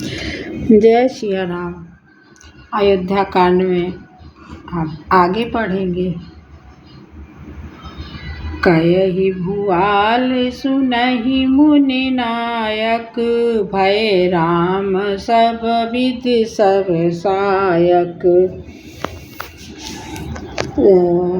जय सिया राम। अयोध्या कांड में हम आगे पढ़ेंगे। कयहि भुआल सुनहि मुनि नायक, भय राम सब विधि सब सायक।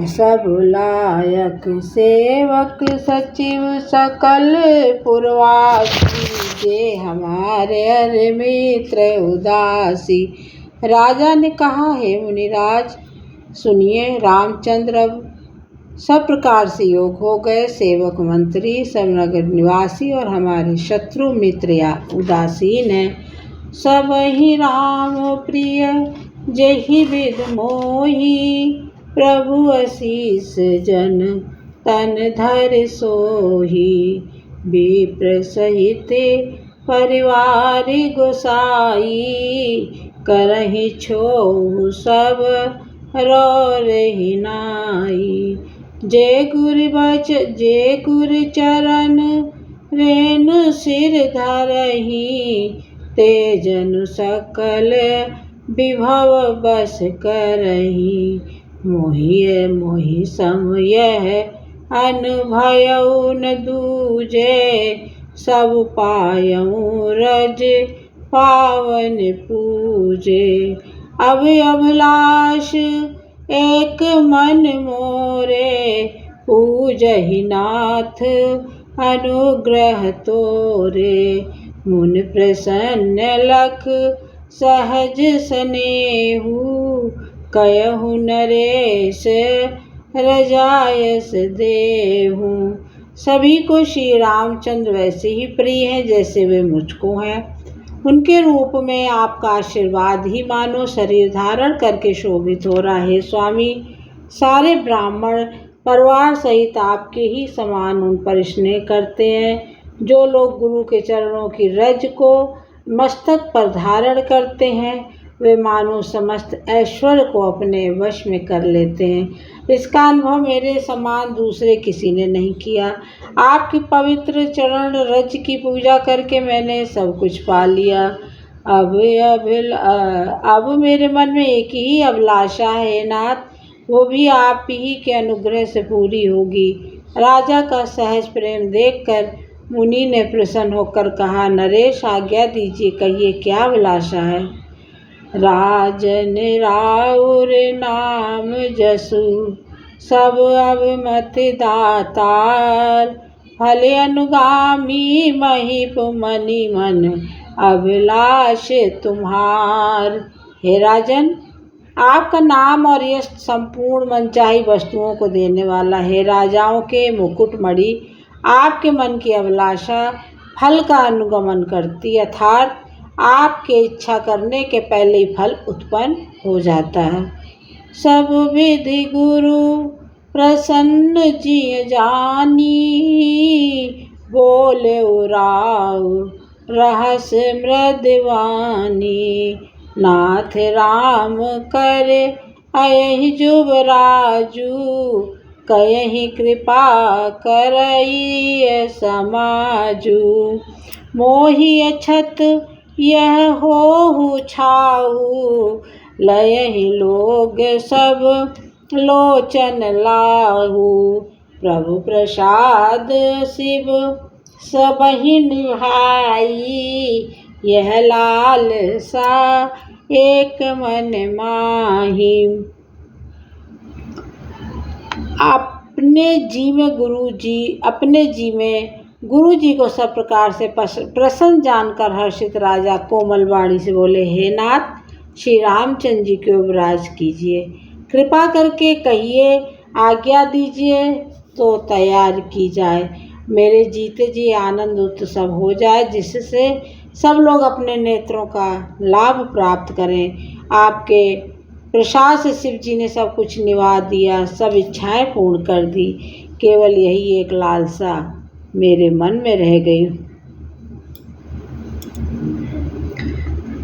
सब लायक सेवक सचिव सकल पुरवासी, जे हमारे हर मित्र उदासी। राजा ने कहा, हे मुनिराज सुनिए, रामचंद्र अब सब प्रकार से योग हो गए। सेवक मंत्री सब नगर निवासी और हमारे शत्रु मित्र या उदासीन हैं। सब ही राम प्रिय जेहि विद मोही, प्रभु आशीष जन तन धर सोही। विप्र सहित परिवार गोसाई, करहि छोहु सब रौरहि नाई। जे गुर चरण रेणु सिर धरहि, ते जनु सकल विभव बस करहि। मोहि सम यह अनुभयउ न दूजे, सब पायउ रज पावन पूजे। अब अभिलाष एक मन मोरे, पूजहि नाथ अनुग्रह तोरे। मुनि प्रसन्न लख सहज स्नेहु, कयहु नरेश रजायस देहु। सभी को श्री रामचंद्र वैसे ही प्रिय हैं जैसे वे मुझको हैं। उनके रूप में आपका आशीर्वाद ही मानो शरीर धारण करके शोभित हो रहा है। स्वामी, सारे ब्राह्मण परिवार सहित आपके ही समान उन पर स्नेह करते हैं। जो लोग गुरु के चरणों की रज को मस्तक पर धारण करते हैं, वे मानो समस्त ऐश्वर्य को अपने वश में कर लेते हैं। इसका अनुभव मेरे समान दूसरे किसी ने नहीं किया। आपकी पवित्र चरण रज की पूजा करके मैंने सब कुछ पा लिया। अब मेरे मन में एक ही अभिलाषा है नाथ, वो भी आप ही के अनुग्रह से पूरी होगी। राजा का सहज प्रेम देखकर मुनि ने प्रसन्न होकर कहा, नरेश आज्ञा दीजिए, कहिए क्या अभिलाषा है। राजन राउर नाम जसु, सब अब मत दातार। फले अनुगामी महिप मनि मन, अभिलाष तुम्हार। हे राजन, आपका नाम और यश संपूर्ण मनचाही वस्तुओं को देने वाला है। राजाओं के मुकुटमणि आपके मन की अभिलाषा फल का अनुगमन करती, अर्थात आपके इच्छा करने के पहले ही फल उत्पन्न हो जाता है। सब विधि गुरु प्रसन्न जिय जानी, बोले उराव रहस्य मृदवानी। नाथ राम करे अयहि जुबराजू, कयहि कृपा करई समाजू। मोहि अछत यह होहु छाऊ, लयहि लोग सब लोचन लाहू। प्रभु प्रसाद शिव सबहि निभाई, यह लालसा एक मन माही। अपने जी में गुरु जी को सब प्रकार से प्रसन्न जानकर हर्षित राजा कोमल वाणी से बोले, हे नाथ, श्री रामचंद्र जी को उपराज कीजिए। कृपा करके कहिए, आज्ञा दीजिए तो तैयार की जाए। मेरे जीते जी आनंद उत्सव हो जाए, जिससे सब लोग अपने नेत्रों का लाभ प्राप्त करें। आपके प्रसाद से शिव जी ने सब कुछ निभा दिया, सब इच्छाएं पूर्ण कर दी। केवल यही एक लालसा मेरे मन में रह गई।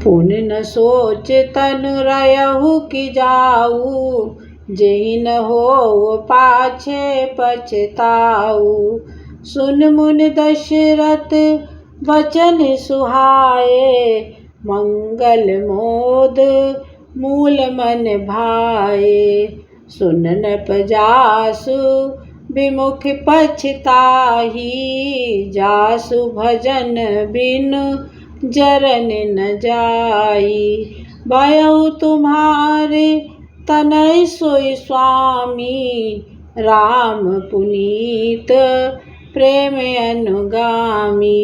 पुन न सोच तनु रहु कि जाऊ, जेहि न हो पाछे पछताऊ। सुन मुन दशरथ वचन सुहाए, मंगल मोद मूल मन भाए। सुनन पजासु विमुख पछताही, जासु भजन बिनु जरन न जाई। भयउ तुम्हारे तनय सोई स्वामी, राम पुनीत प्रेम अनुगामी।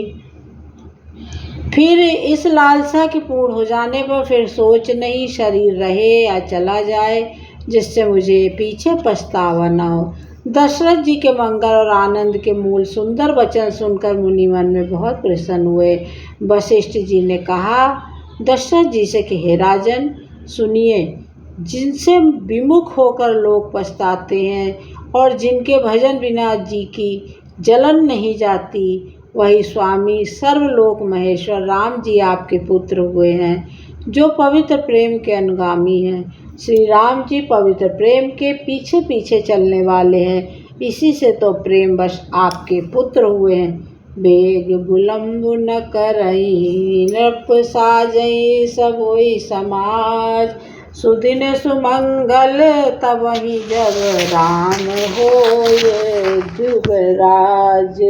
फिर इस लालसा के पूर्ण हो जाने पर फिर सोच नहीं, शरीर रहे या चला जाए, जिससे मुझे पीछे पछतावा न हो। दशरथ जी के मंगल और आनंद के मूल सुंदर वचन सुनकर मुनि मन में बहुत प्रसन्न हुए। वशिष्ठ जी ने कहा दशरथ जी से कि हे राजन सुनिए, जिनसे विमुख होकर लोग पछताते हैं और जिनके भजन बिना जी की जलन नहीं जाती, वही स्वामी सर्वलोक महेश्वर राम जी आपके पुत्र हुए हैं, जो पवित्र प्रेम के अनुगामी हैं। श्री राम जी पवित्र प्रेम के पीछे पीछे चलने वाले हैं, इसी से तो प्रेम वश आपके पुत्र हुए हैं। बेग विलंब न करई, नृप साजई सब होई समाज। सुदिन सुमंगल तब ही जब राम होए जुबराज।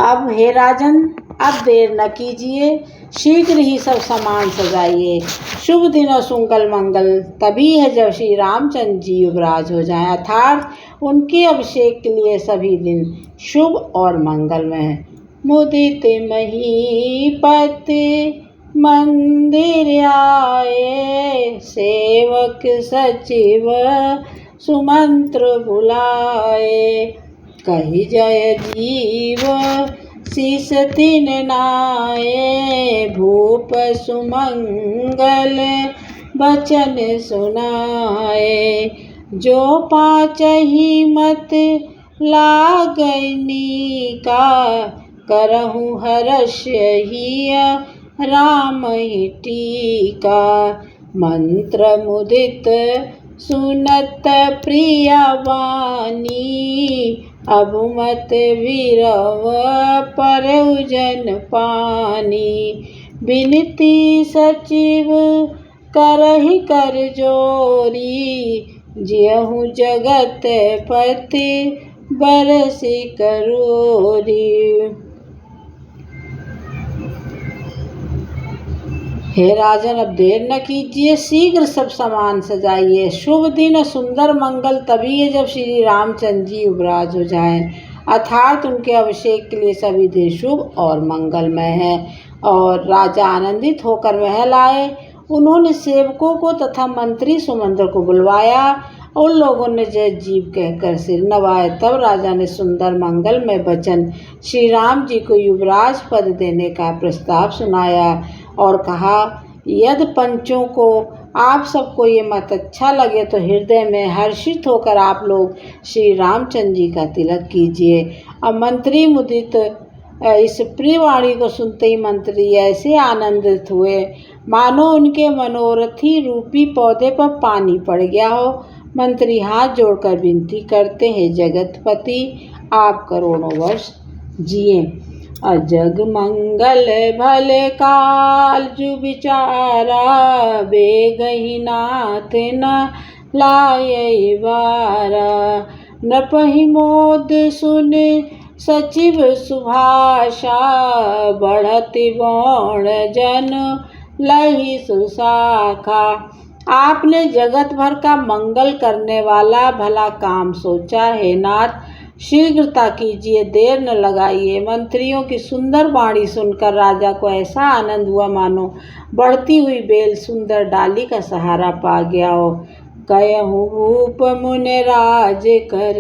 अब हे राजन, अब देर न कीजिए, शीघ्र ही सब सामान सजाइए। शुभ दिन और सुंगल मंगल तभी है जब श्री रामचंद्र जी युवराज हो जाएं, अर्थात उनके अभिषेक के लिए सभी दिन शुभ और मंगलमय है। मुदित महीपति मंदिर आए, सेवक सचिव सुमंत्र बुलाए। कही जय जीव शीस तिन नाये, भूप सुमंगल बचन सुनाए। जो पाचही मत लागनी का, करहु हर्ष हिय राम ही टीका। मंत्र मुदित सुनत प्रिय वाणी, अबुमत विरव परउजन पानी। बिनती सचिव करहि कर जोरी, जेहु जगत पति बरसि करोरी। हे राजन, अब देर न कीजिए, शीघ्र सब सामान सजाइए। शुभ दिन और सुंदर मंगल तभी है जब श्री रामचंद्र जी युवराज हो जाएं, अर्थात उनके अभिषेक के लिए सभी दिन शुभ और मंगलमय है। और राजा आनंदित होकर महल आए। उन्होंने सेवकों को तथा मंत्री सुमंत्र को बुलवाया। उन लोगों ने जय जीव कहकर सिर नवाए। तब राजा ने सुंदर मंगलमय वचन श्री राम जी को युवराज पद देने का प्रस्ताव सुनाया और कहा, यदि पंचों को आप सबको ये मत अच्छा लगे तो हृदय में हर्षित होकर आप लोग श्री रामचंद्र जी का तिलक कीजिए। अब मंत्री मुदित इस प्रिय वाणी को सुनते ही मंत्री ऐसे आनंदित हुए मानो उनके मनोरथी रूपी पौधे पर पानी पड़ गया हो। मंत्री हाथ जोड़कर विनती करते हैं, जगतपति आप करोड़ों वर्ष जिए। अजग मंगल भले काल जु विचारा, बेगहि नाथ न लायै बारा। नपहि मोद सुन सचिव सुभाषा, बढ़ति बौण जन लहि सुशाखा। आपने जगत भर का मंगल करने वाला भला काम सोचा है नाथ, शीघ्रता कीजिए, देर न लगाइए। मंत्रियों की सुंदर वाणी सुनकर राजा को ऐसा आनंद हुआ मानो बढ़ती हुई बेल सुंदर डाली का सहारा पा गया हो। कयहु भूप मुनि राज कर,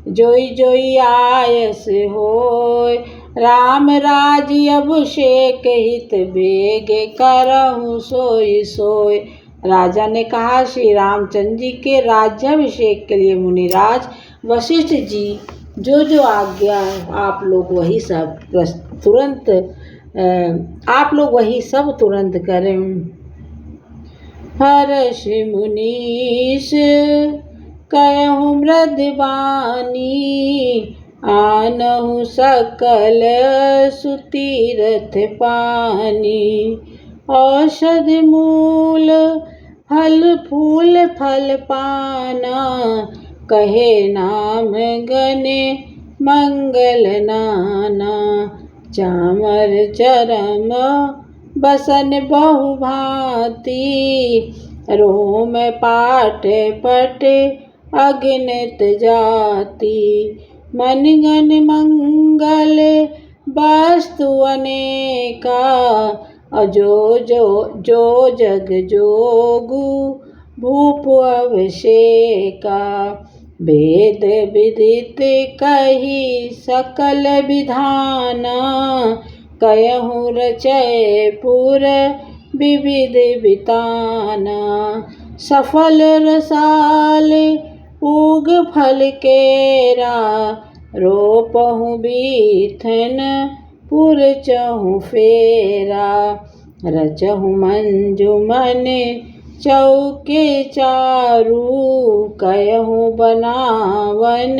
जोई जोई आयस होय। राम राज अभिषेक हित बेगे, करहु सोई सोय। राजा ने कहा, श्री रामचंद्र जी के राज्याभिषेक के लिए मुनिराज वशिष्ठ जी जो जो आज्ञा आप लोग वही सब तुरंत करें। हर्षि मुनीश कहूँ मृदवानी, आनहु सकल सुतीरथ पानी। औषधि मूल फल फूल फल पाना, कहे नाम गने मंगल नाना। चामर चरम बसन बहु भांति, रोम पाट पट अगणित जाति। मन गण मंगल वस्तु अनेका, जो जग जोगु भूप अभिषेका। वेद विदित कही सकल विधाना, कयहु रचय पुर विविध बिताना। सफल रसाल उग फल केरा, रोपहु बीथन पुर चहु फेरा। रचहु मंजुमन चौके चारू, कयहु बनावन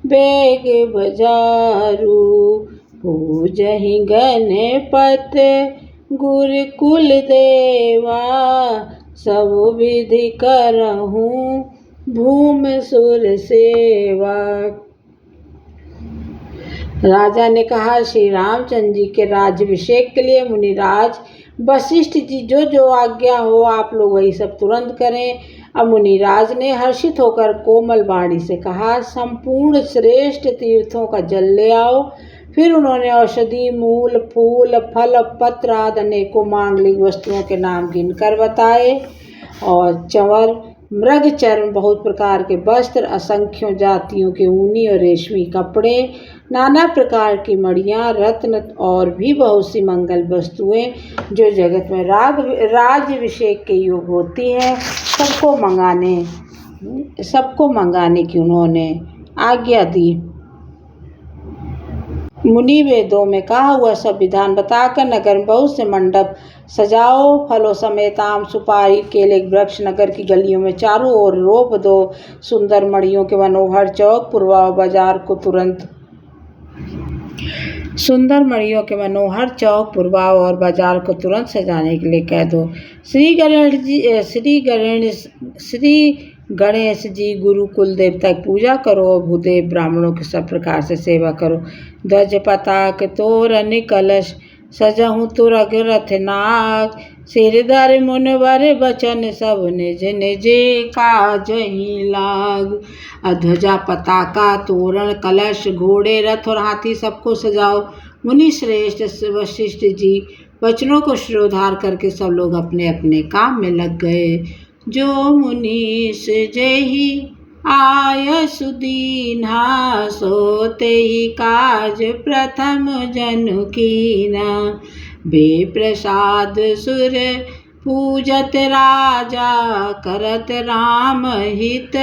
बेग बजारू। पूजहि गणपत गुर कुल देवा, सब विधि करहु भूम सुर सेवा। राजा ने कहा, श्री रामचंद्र जी के राज्याभिषेक के लिए मुनिराज वशिष्ठ जी जो जो आज्ञा हो आप लोग वही सब तुरंत करें। अब मुनिराज ने हर्षित होकर कोमल वाणी से कहा, संपूर्ण श्रेष्ठ तीर्थों का जल ले आओ। फिर उन्होंने औषधि मूल फूल फल पत्र आदि अनेकों मांगलिक वस्तुओं के नाम गिनकर बताए, और चंवर मृग चर्म बहुत प्रकार के वस्त्र, असंख्यों जातियों के ऊनी और रेशमी कपड़े, नाना प्रकार की मणियाँ, रत्न और भी बहुत सी मंगल वस्तुएं जो जगत में राज्याभिषेक के योग होती हैं, सबको मंगाने की उन्होंने आज्ञा दी। मुनि वेदों में कहा हुआ सब विधान बताकर नगर में बहुत से मंडप सजाओ। फलों समेत आम सुपारी केले वृक्ष नगर की गलियों में चारों ओर रोप दो। सुंदर मणियों के मनोहर चौक पुरवाओ, बाजार को तुरंत और बाजार को तुरंत सजाने के लिए कह दो। श्री गणेश जी गुरु कुल देवता की पूजा करो, भूदेव ब्राह्मणों की सब प्रकार से सेवा करो। ध्वज पताक तोरण कलश सजहु तुरग रथ नाग, सिरधर मुनिवर बचन सब निज निज काजहि लाग। ध्वजा पताका तोरण कलश घोड़े रथ और हाथी सबको सजाओ। मुनि श्रेष्ठ वशिष्ठ जी वचनों को शिरोधार करके सब लोग अपने अपने काम में लग गए। जो मुनीस जेहि आय सुदीना, सोते ही काज प्रथम जनु कीना। बेप्रसाद सुर पूजत राजा, करत राम हित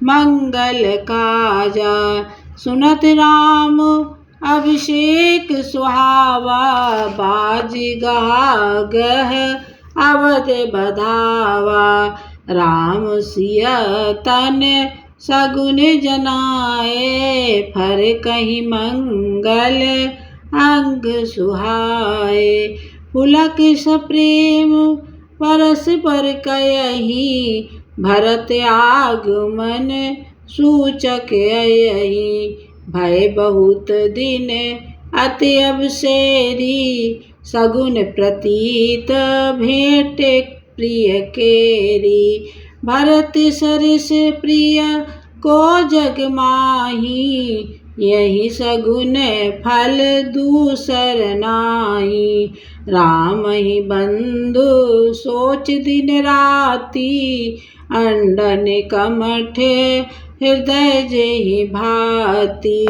मंगल काजा। सुनत राम अभिषेक सुहावा, बाजी गहा गह अवध बधावा। राम सिया तन सगुन जनाए, फर कहीं मंगल अंग सुहाए। पुलक सप्रेम परस पर कयहि, भरत आगमन सूचक अयहि। भय बहुत दिन अति अवसेरी, सगुन प्रतीत भेंट प्रिय केरी। भरत सरिस प्रिय को जग माही, यही सगुन फल दूसर नाई। राम ही बंधु सोच दिन राती, अंडन कमठ हृदय जेहि भाती।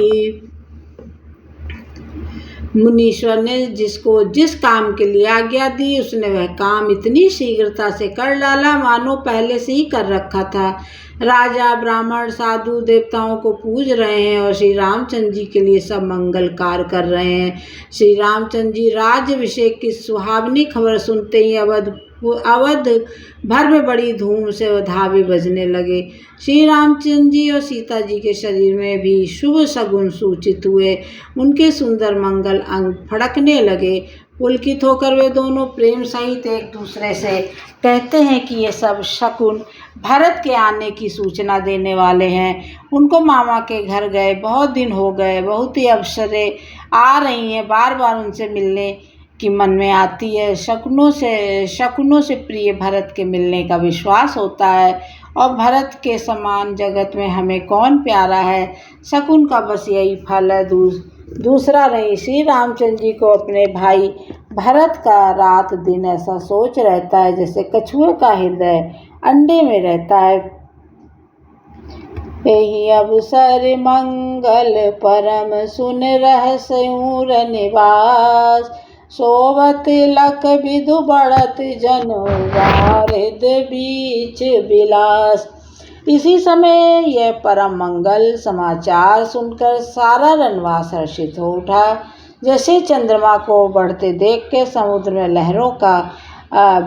मुनीश्वर ने जिसको जिस काम के लिए आज्ञा दी उसने वह काम इतनी शीघ्रता से कर डाला मानो पहले से ही कर रखा था। राजा ब्राह्मण साधु देवताओं को पूज रहे हैं और श्री रामचंद्र जी के लिए सब मंगल कार्य कर रहे हैं। श्री रामचंद्र जी राज्याभिषेक की सुहावनी खबर सुनते ही अवध भर में बड़ी धूम से धावे बजने लगे। श्री रामचंद्र जी और सीता जी के शरीर में भी शुभ शगुन सूचित हुए। उनके सुंदर मंगल अंग फड़कने लगे। पुलकित होकर वे दोनों प्रेम सहित एक दूसरे से कहते हैं कि ये सब शकुन भरत के आने की सूचना देने वाले हैं। उनको मामा के घर गए बहुत दिन हो गए, बहुत ही अवसरें आ रही हैं, बार बार उनसे मिलने की मन में आती है। शकुनों से प्रिय भरत के मिलने का विश्वास होता है और भरत के समान जगत में हमें कौन प्यारा है। शकुन का बस यही फल है, दूसरा नहीं। श्री रामचंद्र जी को अपने भाई भरत का रात दिन ऐसा सोच रहता है जैसे कछुए का हृदय अंडे में रहता है। यही अवसर मंगल परम सुन रहस्यूर निवास, सोवत लख विधु बढ़त जन वारिद बीच विलास। इसी समय यह परम मंगल समाचार सुनकर सारा रनवास हर्षित हो उठा। जैसे चंद्रमा को बढ़ते देख के समुद्र में लहरों का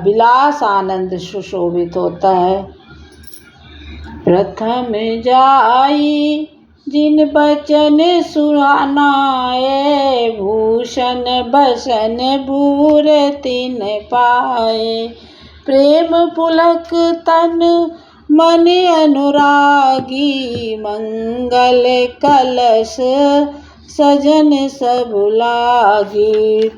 विलास आनंद सुशोभित होता है। प्रथम जाई जिन बचन सुनाए, भूषण बसन बूर तिन पाए। प्रेम पुलक तन मन अनुरागी, मंगल कलश सजन सब लागी।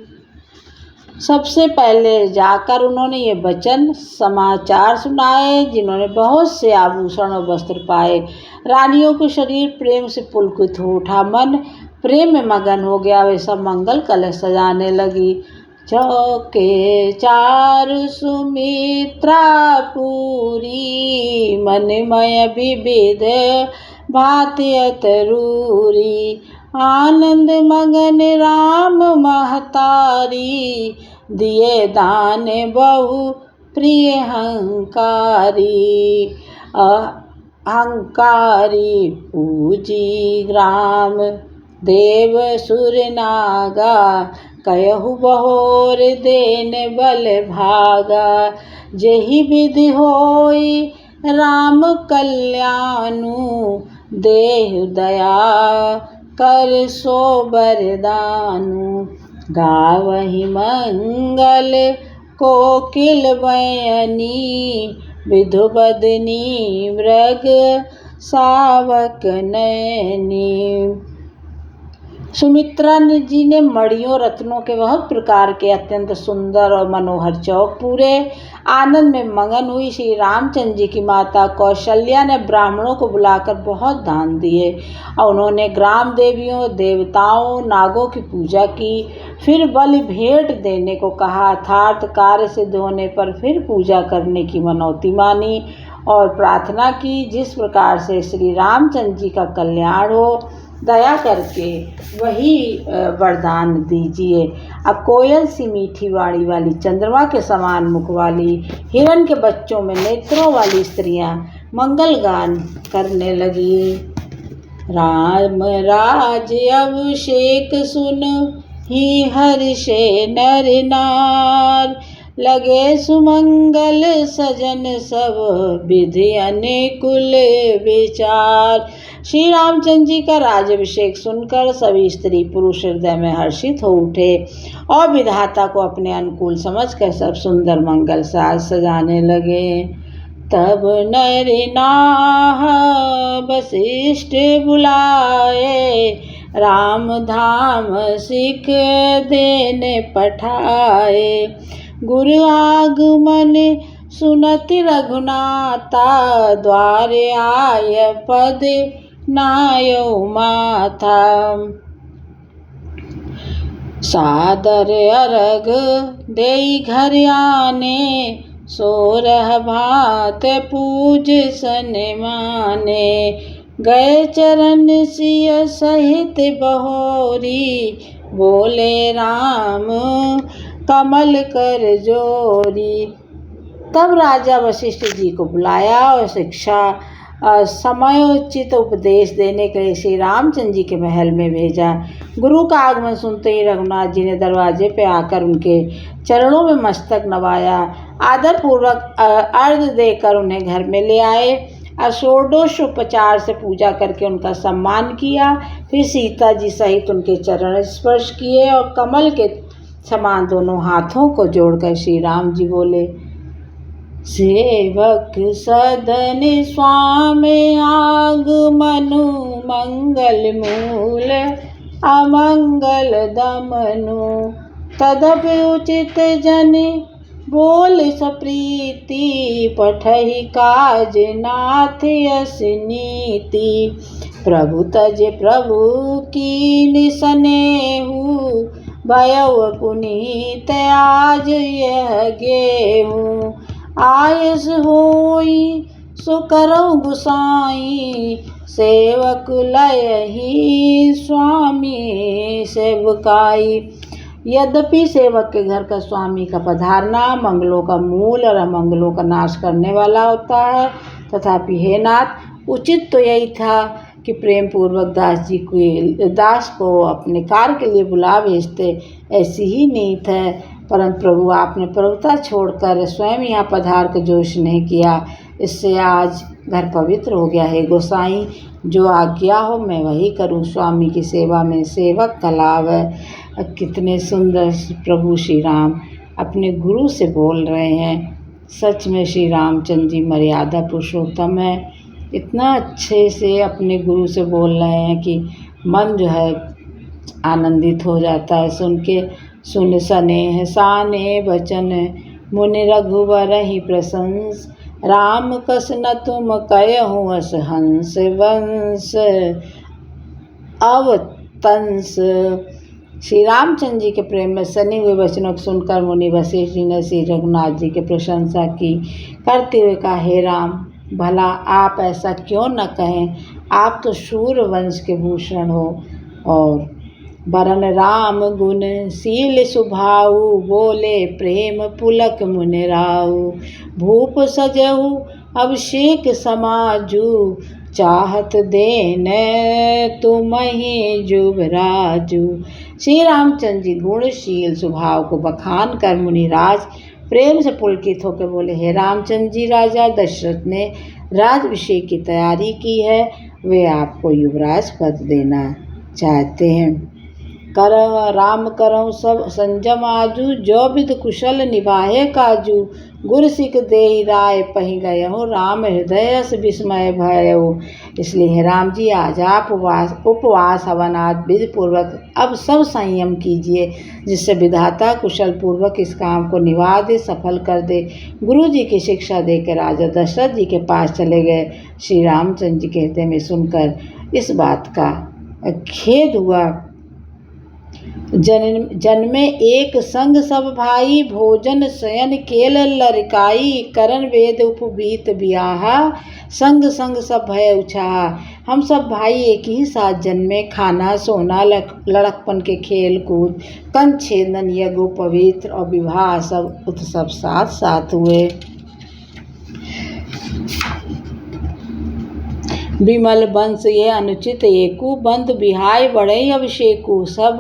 सबसे पहले जाकर उन्होंने ये वचन समाचार सुनाए जिन्होंने बहुत से आभूषण और वस्त्र पाए। रानियों के शरीर प्रेम से पुलकित हो उठा, मन प्रेम में मगन हो गया। वे सब मंगल कलश सजाने लगी। चौके चारु सुमित्रा पूरी, मनमय विविध भांति अतरूरी। आनंद मगन राम महतारी, दिए दान बहु प्रिय हंकारी। अहंकारी पूजी ग्राम देव सुर नागा, कहु बहोर देन बल भागा। जेहि विधि होई राम कल्याणु, देहु दया कर सो बरदानु। गावहि मंगल कोकिल बयनी, विधु बदनी मृग सावक नयनी। सुमित्रा जी ने मणियों रत्नों के बहुत प्रकार के अत्यंत सुंदर और मनोहर चौक पूरे आनंद में मगन हुई। श्री रामचंद्र जी की माता कौशल्या ने ब्राह्मणों को बुलाकर बहुत दान दिए और उन्होंने ग्राम देवियों, देवताओं, नागों की पूजा की। फिर बलि भेंट देने को कहा। यथार्थ कार्य सिद्ध होने पर फिर पूजा करने की मनौती मानी और प्रार्थना की, जिस प्रकार से श्री रामचंद्र जी का कल्याण हो, दया करके वही वरदान दीजिए। अब कोयल सी मीठी वाणी वाली, चंद्रमा के समान मुख वाली, हिरण के बच्चों में नेत्रों वाली स्त्रियां मंगल गान करने लगी। राम राज अभिषेक सुन ही हर्षे नर नार, लगे सुमंगल सजन सब विधि अनुकूल विचार। श्री रामचंद्र जी का राज्याभिषेक सुनकर सभी स्त्री पुरुष हृदय में हर्षित हो उठे और विधाता को अपने अनुकूल समझकर सब सुंदर मंगल साज सजाने लगे। तब नर नाह वशिष्ठ बुलाए, राम धाम सिख देने पठाए। गुरु आगमन सुनति रघुनाथा, द्वारे आय पद नायो माथा। सादर अर्घ देई घर आने, सोरह भात पूज सन माने। गए चरण सिय सहित बहोरी, बोले राम कमल कर जोरी। तब राजा वशिष्ठ जी को बुलाया और शिक्षा समयोचित उपदेश देने के लिए श्री रामचंद्र जी के महल में भेजा। गुरु का आगमन सुनते ही रघुनाथ जी ने दरवाजे पे आकर उनके चरणों में मस्तक नवाया, आदरपूर्वक अर्घ देकर उन्हें घर में ले आए। षोडशोपचार से पूजा करके उनका सम्मान किया। फिर सीता जी सहित उनके चरण स्पर्श किए और कमल के समान दोनों हाथों को जोड़कर श्री राम जी बोले, सेवक सदन स्वामी आगमनु, मंगल मूल अमंगल दमनु। तदपि उचित जन बोल सप्रीति, पठहि काज नाथ यस नीति। प्रभु तज प्रभु कीन सनेहु, भयउ पुनीत आज यह गेहूँ। आयस होई सो करौ गुसाई, सेवक लयहि स्वामी सेवकाई। यद्यपि सेवक के घर का स्वामी का पधारना मंगलों का मूल और अमंगलों का नाश करने वाला होता है, तथापि हे नाथ, उचित तो यही था कि प्रेम पूर्वक दास को अपने कार्य के लिए बुला भेजते, ऐसी ही नीत है। परंतु प्रभु आपने प्रभुता छोड़कर स्वयं यहाँ पधार कर जोश नहीं किया, इससे आज घर पवित्र हो गया है। गोसाई जो आज्ञा हो मैं वही करूँ, स्वामी की सेवा में सेवक का लाभ है। कितने सुंदर प्रभु श्री राम अपने गुरु से बोल रहे हैं। सच में श्री रामचंद्र जी मर्यादा पुरुषोत्तम है। इतना अच्छे से अपने गुरु से बोल रहे हैं कि मन जो है आनंदित हो जाता है सुन के। सुन सनेह साने वचन, मुनि रघुवर ही प्रशंस। राम कस न तुम कहूँ अस हंस, वंश अवतंस। श्री रामचंद्र जी के प्रेम में सने हुए वचनों को सुनकर मुनि वशिष्ठ जी ने श्री रघुनाथ जी की प्रशंसा की, करते हुए कहा, हे राम, भला आप ऐसा क्यों न कहें, आप तो शूर वंश के भूषण हो। और बरन राम गुण शील सुभाऊ, बोले प्रेम पुलक मुनि राऊ। भूप सजहु अभिषेक समाजू, चाहत देन तुम्हि जुबराजू। श्री रामचंद्र जी गुणशील स्वभाव को बखान कर मुनिराज प्रेम से पुलकित होकर बोले, हे रामचंद्र जी, राजा दशरथ ने राजभिषेक की तैयारी की है, वे आपको युवराज पद देना चाहते हैं। कर राम करऊँ सब संजम आजू, जो विध कुशल निभाहे काजू। गुर सिख देहि राय पहि गयहु, राम हृदय से विस्मय भयहु। इसलिए हे राम जी, आज आप उपवास हवन आदि विधि पूर्वक अब सब संयम कीजिए, जिससे विधाता कुशल पूर्वक इस काम को निभा दे, सफल कर दे। गुरु जी की शिक्षा देकर राजा दशरथ जी के पास चले गए। श्री रामचंद्र जी के हृदय में सुनकर इस बात का खेद हुआ। जन्मे एक संग सब भाई, भोजन शयन केल लरिकाई। करण वेद उपवीत बियाहा, संग संग सब भय उछाहा। हम सब भाई एक ही साथ जन्मे, खाना सोना लड़कपन के खेल कूद, कंठ छेदन यज्ञ पवित्र और विवाह सब उत्सव साथ साथ हुए। विमल वंश ये अनुचित एकू, बंद बिहाय बड़े अभिषेकू। सब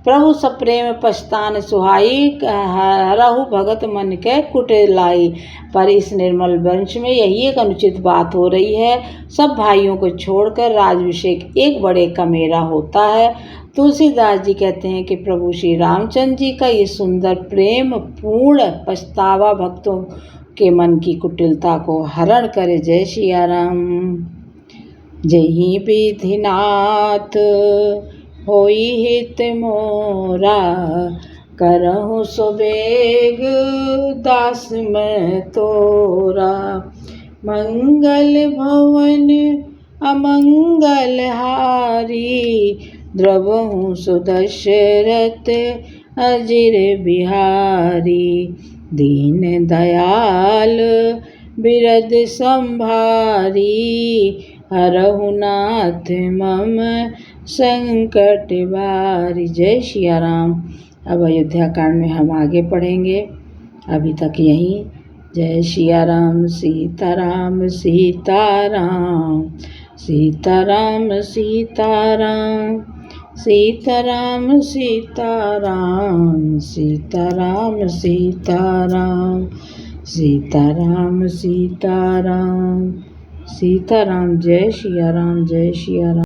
प्रभु सप्रेम पछतान सुहाई, हरहु भगत मन के कुटिलाई। पर इस निर्मल वंश में यही एक अनुचित बात हो रही है। सब भाइयों को छोड़कर राजभिषेक एक बड़े का मेरा होता है। तुलसीदास जी कहते हैं कि प्रभु श्री रामचंद्र जी का ये सुंदर प्रेम पूर्ण पछतावा भक्तों के मन की कुटिलता को हरण करे। जय सिया राम। जहि विधिनाथ होई हित मोरा, करहु सुबेग दास मैं तोरा। मंगल भवन अमंगल हारी, द्रवहु सुदशरथ अजिर बिहारी। दीन दयाल बिरद संभारी, हरहु नाथ मम संकट बारी। जय सिया राम। अब अयोध्या कांड में हम आगे पढ़ेंगे। अभी तक यहीं जय सिया राम सीताराम सीताराम सीताराम सीताराम सीताराम सीताराम सीताराम सीताराम सीताराम सीताराम सीताराम जय सिया राम जय सिया राम।